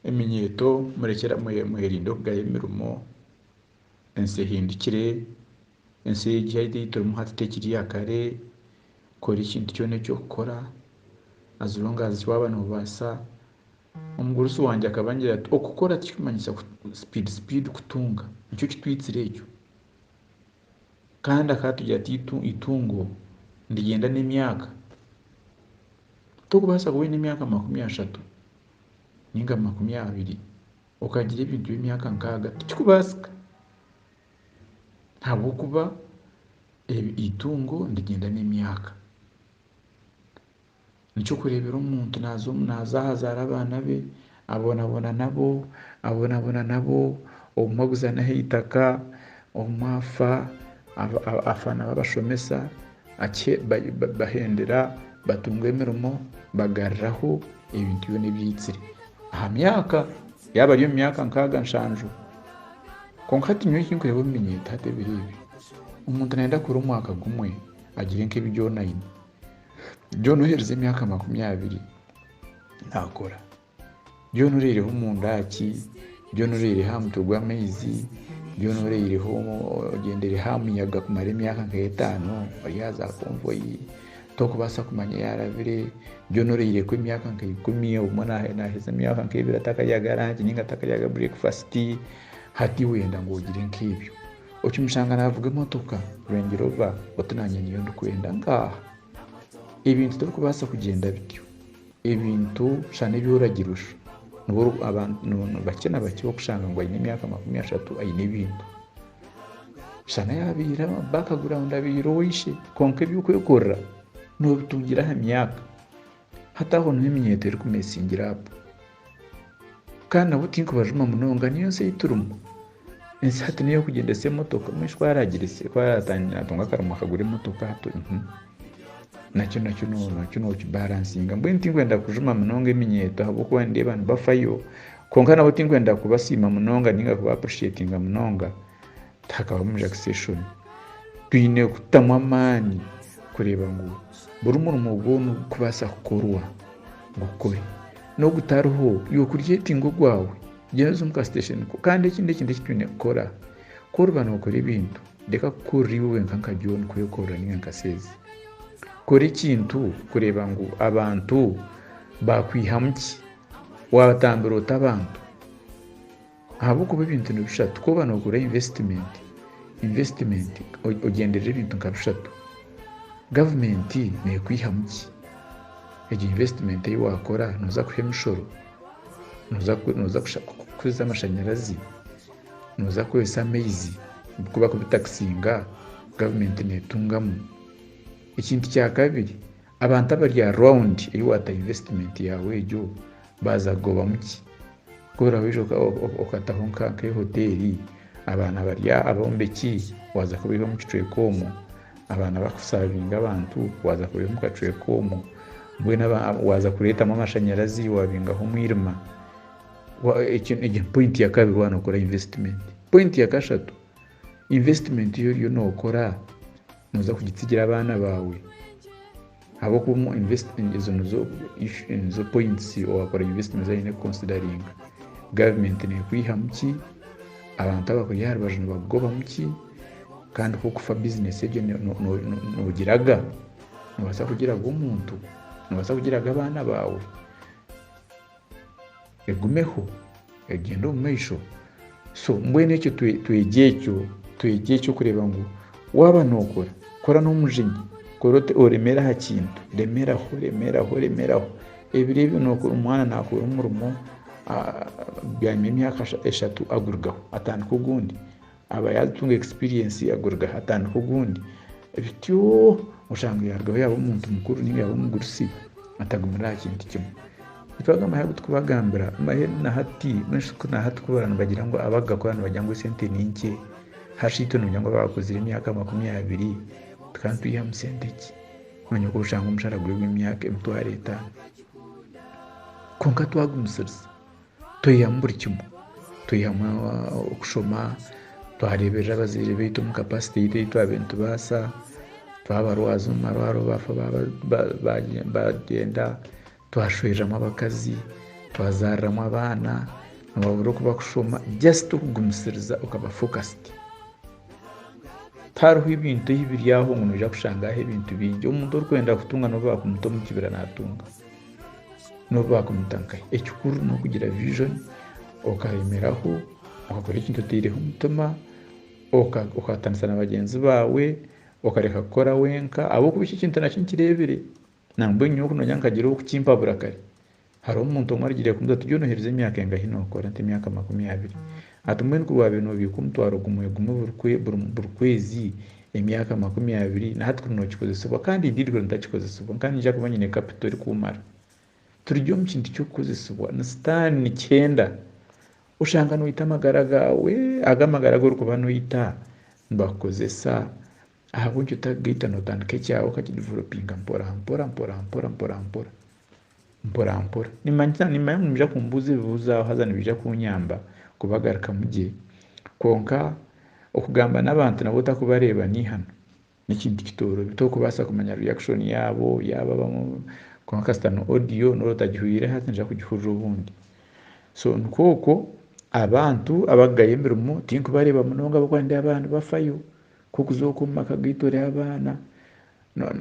Eminyeto murekera muherindo okugaya emirimo ensi ehindukire ensi egihaide turimu hatutekiri yakare kora ekintu kyona ekyokukora as long as waba nobaasa omugurusi wanje akabangira ati okukora tikikumanyisa speed kutunga nikyo kitwitsire ekyo kandi akatugira ati itungo ndigenda n'emyaka tokubaasa kuba n'emyaka 30 ninga 20 okagira ebintu by'emyaka 6 tikikubaasika habwokuba itungo ndigenda n'emyaka nikyo kureebera omuntu nazahazaara abaana be abonabona nabo omwe aguzanaho eitaka omwe afana babashomesa bahendera batunga emirimo bagariraho ebintu byona ebyitsire aha myaka yaba ari omu myaka 6-7 konka tinywe kinkureba omuminyeto hati ebiribi omuntu nayenda kura omwaka gumwe agire nk'ebyo 9 John ohereza emyaka 20 nakora John oreireho omundaki John oreireho aha mutwe gw'amaizi John oreireho ogendereho aha muyaga kumara emyaka 5 ori haza konvoyi tokubaasa kumanya yarabire John oreireho emyaka 10 omwe naheza emyaka 2 atakayaga rangi ninga atakayaga breakfast hati wenda ngo ogire nk'ebyo okimushanga navuga emotoka Range Rover otunanye niyo ndikwenda ngaha ebintu tokubaasa kugenda bityo ebintu shana ebyoragirusha nubwo abantu bakena baki okushanga ngo ayine emyaka 30 ayine ebintu shana yabira background abiroishe konke by'okwekorra nobitungira ha myaka hata aho n'eminyeto eri kumesingira apo kandi nabo tinkubajuma munonga niyo nsi iturumu ensi hati niyo kugendesa emotoka mwisho kwaragirese kwaratanya atunga karuma kagura emotoka hato nakyo no kibalansinga mbwe ntingwenda kujuma munonga eminyeto habo kuba ndeba bafayo konka nabo tingwenda kubasima munonga ninga kuba appreciatinga munonga takaba mu relaxation twine kutamwa amani kureba ngo buri murimo gwono kubasa kukorwa gukore no gutaruho yo kuryetingo gwawe genzo mu station kandi ikindi kitwine gukora korba no kora ibintu deka kuriwe nkanka John kwekora ninga kasezi kore ikintu kureba ngo abantu bakwihamuki watambira utabantu habo kuba ibintu nibishatu ko banogura investment ogenderera ibintu nkabishatu government ne kwihamuki egi investment yi wakora noza kuhe mishoro noza kuza amashanyarazi noza kwesa amaizi kuba kubitaxinga government ne tungamu ikintu cya kabiri abantu abari around iyo wata investment yawe ejo baza goba muki kora wijo okataho nkanke hoteli abana barya abombeki waza kubiho mu kitwekomo abana bakusabinga abantu waza kubiho mu katwekomo mbwena waza kureta mu mashanyarazi wabingaho mwirima ikintu point ya kabiri wanokora investment point ya kashatu investment yo nokora noza kugitsigira abana bawe habo kumu investment izo points wakora investment zayine considering government ne kwihamuki abantu abakuri harabajwe bagoba muki kandi ko kufa business ejo nogiraga nobasa kugiraga umuntu nobasa kugiraga abana bawe egumeho egendo mumeisho so mbwene cyo twegecyo kureba ngo waba nokora kora n'umujinya korote oremera hakintu remeraho ebirebyo nokora umwana nakora umurimo byanye imyaka 3 agurgaho atanu kugundi aba yatunga experience agurgaho atanu kugundi bityo ushanga yargaho yabo umuntu mukuru ninga yabo mugurusi atagumira ikintu kimwe ikaga mahago tukubagambira mahe na hati mwishiko na hati kubarana bagira ngo abagakorana bajya ngo sente ninke hashito n'unyanga bakozira imyaka 20 kandi tuyiha musenteki manye ko ushanga umushara guri w'imyaka M2 konka twagumusirisa tuyambura kimwe tuyamwa okushoma twareberera abazire beitu mu capacity yaitu abantu basa twabarwaza marwaro bafa bagenda twashweramo abakazi ukabazariramu abaana nibabura okuba kushoma just okugumisiriza ukaba focused. Tariho ibintu biri aho ngo noija kushangaho ibintu bingi. Omuntu orikwenda kutunga noba wakumuta omu kibira natunga, noba wakumuta nkahe. Ekikuru n'okugira vision, okayemeraho okakora ekintu otaireho omutima, okatandisa na bagyenzi baawe, okareka kukora wenka ahabw'okuba eki ekintu nakyo nkireebire nangwa nyowe kunonya nkagireho kukimpabura kare. Hariho omuntu omwe arigire kumuta ati noheereza emyaka engahi nokora nti emyaka 20 ati mbwenu kuwaabire nobiika omutwaro gumwe buri kwezi emyaka 20 nahati kuri nokikozesebwa kandi ndirwe ntakikozesebwa kandi nija kuba nyine capital erikumara. Turi omu kintu ky'okukozesebwa ni sitaani nikyenda oshanga noyita amagara gaawe agamagara gorikuba noyita nibakukozesa ahabw'ekyo otagaita notandika ekyawe okakidevelopinga mpora. Nimanya nibija kumbuuza ebibuuzo aho haza nibija kunyamba kubagarukamu gye konka okugamba n'abantu nabo otakubareeba niihano n'ekintu kitooro bitokubaasa kumanya reaction yaabo yaba bamu konka kasita no audio nora otagihwire hati nija kugihurira obundi. So nkoko abantu abagaya emirimo tinkubareeba munonga ahabw'okuba ndi abaana bafayo kokuza omu maka gaitu oriho abaana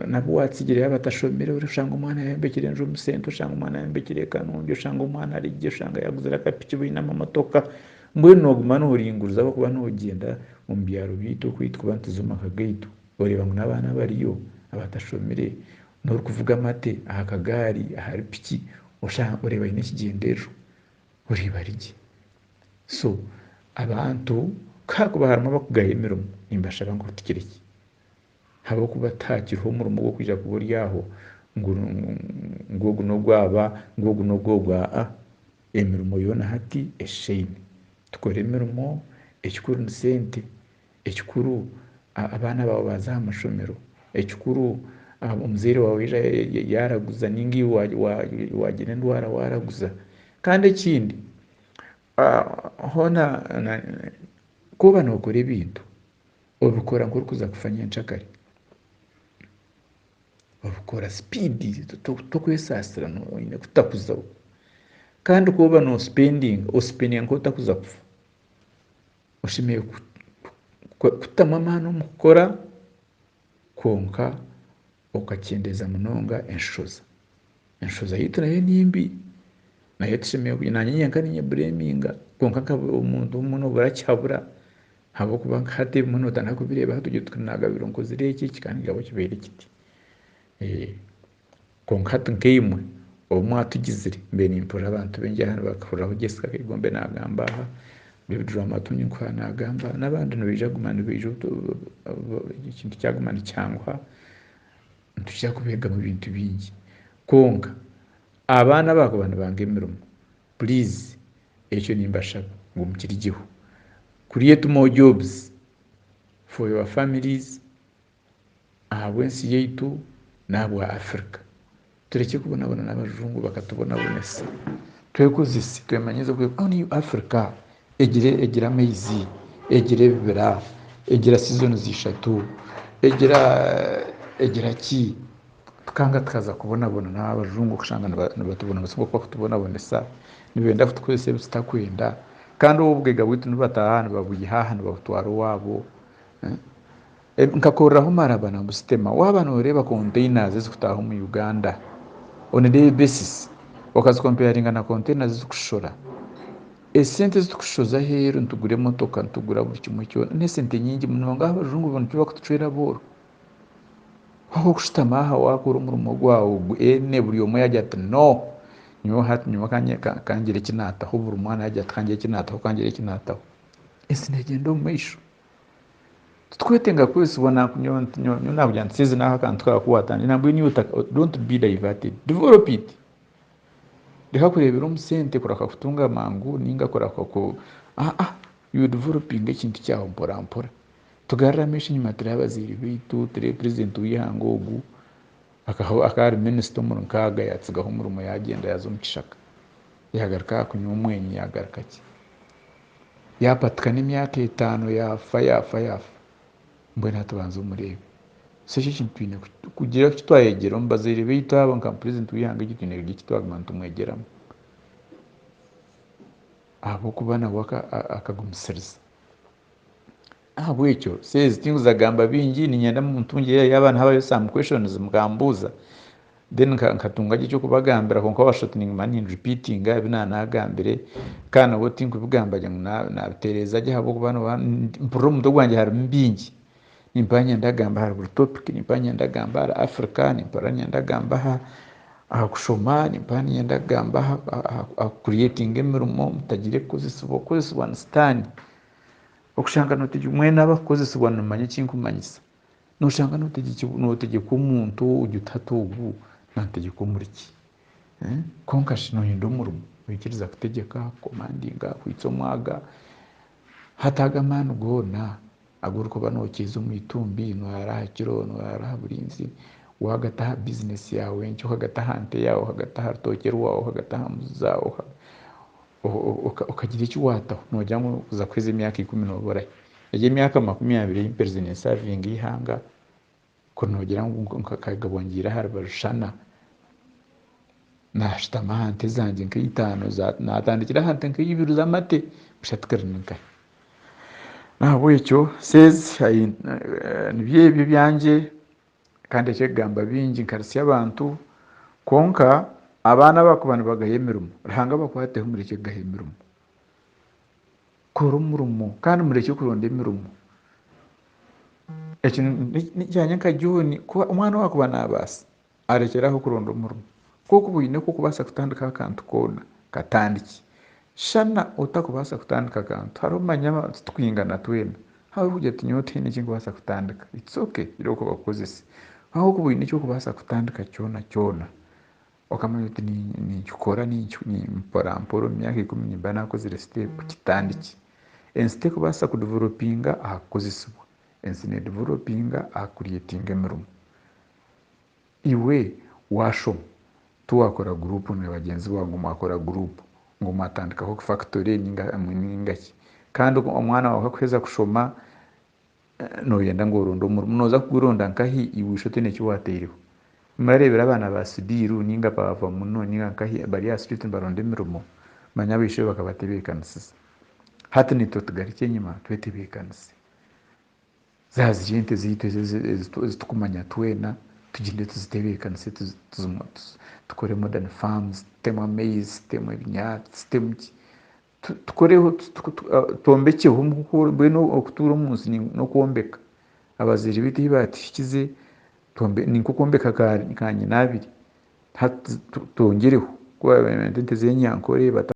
nabo watsigire abatashomere oshanga omwana yahembekire enju omu sente, oshanga omwana yahembekire kanundi, oshanga omwana arigye, oshanga yaguzire akapiki bainemu amamotoka. Mbwenu noguma noringuriza ahabw'okuba nogyenda omu byaro byaitu okwitu kuba nituza omu maka gaitu oreeba ngu n'abaana bariyo abatashomere norikuvuga amate aha kagaari ahari piki oshanga oreeba aine ekigenderero oreeba arigye. So abantu kakuba harimu abakugaya emirimo nimbashaba ngu tikireki habw'okuba tahakiriho omurimo gw'okwija kuba ori aho ngogu n'ogwaba ngogu n'ogwogwa emirimo yoona hati eshaine. Tukore emirimo, ekikuru ni sente, ekikuru abaana bawe baza aha mashomero, ekikuru omuzaire wawe yaraguza ninga wagira endwara waraguza. Kandi ekindi hoona kuba nokora ebintu obikora nk'orikuza kufa nyenkyakare, obikora speedi tokwesaasira noine kutakuzaho. Kandi kuba ospendinga nk'otakuza kufa oshemereire kutamu amaani omu kukora konka okakyendeza munonga enshoza yaitu nayo nimbi nayo tushemereire nanye nyenka ninyebureminga konka nka omuntu omwe nobura kihabura habw'okuba hati ebimwe notandika kubireeba hati ogire tuti nagabire nkozire eki kandi ngabo kibaire kiti. Konka hati nk'eimwe obumwe atugizire mbe nimpurira abantu bengi aha nibakahuriraho Jessica Kaigombe nagamba aha Drama Tuni nkwa nagamba n'abandi nibaija kuguma nibaija ekintu kyaguma nikyanguha nitujya kubeega mu bintu bingi konka abaana bakuba nibanga emirimo please ekyo nimbashaba ngu mukirigiho create more jobs for your families ahabw'ensi yaitu n'ahabwa Africa. Tureke kubonabona n'abajungu bakatubonabonesa twekozese twemanyize ko ni Africa egira amaizi, egira ebibira, egira seasons 3, egira ki tukanga tukaza kubonabona n'abajungu kushanga nibatubona basoko kwa kutubonabonesa nibenda kutukozesa ebitakwenda kandi obugega bwitu nibataha nibabuyihaha nibabutwara wabo. Nkakoreraho maraba na musitema waba noreba containers ezikutaha mu Uganda on a daily basis okazicomparinga na containers ezikushora esente ezikushoza hero ntugure motoka ntugura buri kimwe cyona n'esente nyingi munonga abajungu bantu bakutucwera boro aho kushitama aha wakora umurimo gwawo buri omwe yajya ati no nyo hati nyo kangire kinata ho buri mwana yajya atangire kinata ho kangire kinata ese negenda mu maisho tukwetenga kwese ubona kunyo nabyo nsize naho kantu kakuwatani nabwo ni don't be diverted, develop it. Reka kurebera omusente kuraka kutunga mangu ninga kuraka ko you developing ekintu kyaho mpora tugarra meshi nyuma turabaziri bitu ture president wihango ogu akari minister mu nkaga yatsigaho umurimo yagenda yazo mukishaka yagaruka kunywa umwenyi yagaruka ki yapatikana imyaka 5 yafa mbona tubanza umurebe seshi kintu kugira kitwayegera mbazire bitu aba nka president wihango igitine gitwaga mantu mwegeramo ahabwokuba nabwe akagumisiriza. Ahabwekyo sezi tinguzagamba bingi ninyenda muntungire y'abantu habayo some questions mukambuuza then nkatungagye ekyokubagambira konka washoti ninguma repeatinga ebi nanagambire kandi nabwe tinkubigambagye ngu nabitereezagye ahabwokuba mpurira omutwe gwangye harimu bingi nimba nyenda gamba hari buri topic nimba nyenda gamba hari Africa nimba nyenda gamba aha kushoma nimba nyenda gamba aha creating emirimo mutagire kukozesibwa na sitaani okushanga notegeka mwena abakukozesibwa nimanya ekinkumanyisa noshanga notegeka omuntu ogyo tatuugu nategeka omuriki konka noyenda omurimo wikiriza kutegeka komandinga kwitsa omwaga hataga amaani goona agorikuba nokiiza omu itumbi noyara aha kiro noyara aha burinzi wagata aha bizinesi yawe nkyo hagati aha nte yawe hagati aha rutookye rwawe hagati aha mbuzi zawe okagira eki wataho nogira ngu kuza kweza emyaka 10 noborayo egi emyaka 20 y'imperizi nesavinga ihanga kuri nogira ngu nkagabwangiire aha rubaju shana nashitama aha nte zangye nk'5 natandikira aha nte nk'2 z'amate bishatukire ninkahe. Nahabwekyo sezi nibyo ebyo byangye kandi ekyekugamba bingi nkarisya abantu konka abaana bakuba nibagaha emirimo Ruhanga bakwateho mureke kugaha emirimo kora omurimo kandi mureke kuronda emirimo ekyo nikyanye nka John kuba omwana wakuba nabaasa arekeraho kuronda omurimo kokuba oine kubaasa kutandika akantu koona katandiki shana otakubaasa kutandika akantu hariho manya tukwingana twena hariho kugira tinyowe otiine ekinkubaasa kutandika it's okay iri okuba kukozesa aho kuba oine ekyokubaasa kutandika kyona okamanya oti ninkikora nimporampora omu myaka 10 nimba nakozire step kitandiki ensi tekubaasa kudevelopinga aha kukozesibwa ensi nedevelopinga aha creatinga emirimo. Iwe washoma tuwakora group ne bagenzi bawe mwakora group ngo mwatandikaho factory ningaki kandi omwana wawe akakweza kushoma noyenda ngo oronda omurimo noza kuguronda nkahi iwe ishote neki wateireho murarebera abana ba Sidiru ninga bava muno ninga nkahi bari ya street baronda emirimo manya bishe bakabatebekanisiza hati nitotugarike enyima twetebekanise zazirente zitukumanya twena tugende tuzitebekanise tukore modern farms tema maize tema ebinyatsi temki tukoreho tombekeho bweno okutura omunsi n'okwombeka abaziri biti batikize tombe ninkokombeka kanye nabiri tongereho kuba ente zenyankore